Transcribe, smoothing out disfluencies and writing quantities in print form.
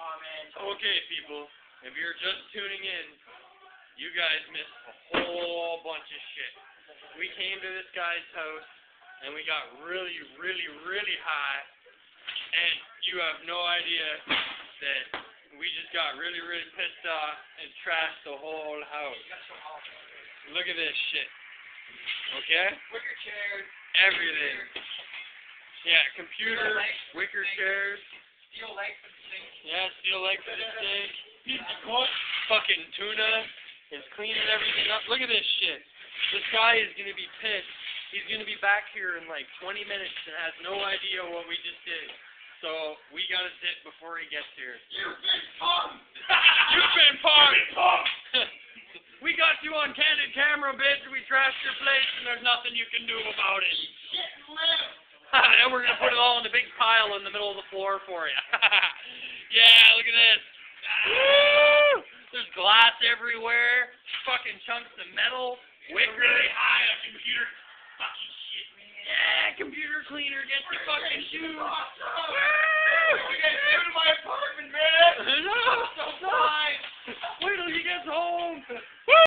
Oh, man. Okay, people, if you're just tuning in, you guys missed a whole bunch of shit. We came to this guy's house, and we got really, really, really high, and you have no idea that we just got really, really pissed off and trashed the whole house. Look at this shit. Okay? Wicker chairs. Everything. Yeah, computer, wicker chairs. Steel legs for the sink. Yeah, steel legs for the sink. Pizza cook. Fucking tuna is cleaning everything up. Look at this shit. This guy is going to be pissed. He's going to be back here in like 20 minutes and has no idea what we just did. So we got to zip before he gets here. You've been punked. You've been punked. We got you on candid camera, bitch. We trashed your place and there's nothing you can do about it. Shit and live. And we're going to put it all in a big pile in the middle of the floor for you. Yeah, look at this. Woo! There's glass everywhere. Fucking chunks of metal. Wicker. Really high a computer. Fucking shit, man. Yeah, computer cleaner. Get the fucking shoes. Awesome. Woo! We got 2 to my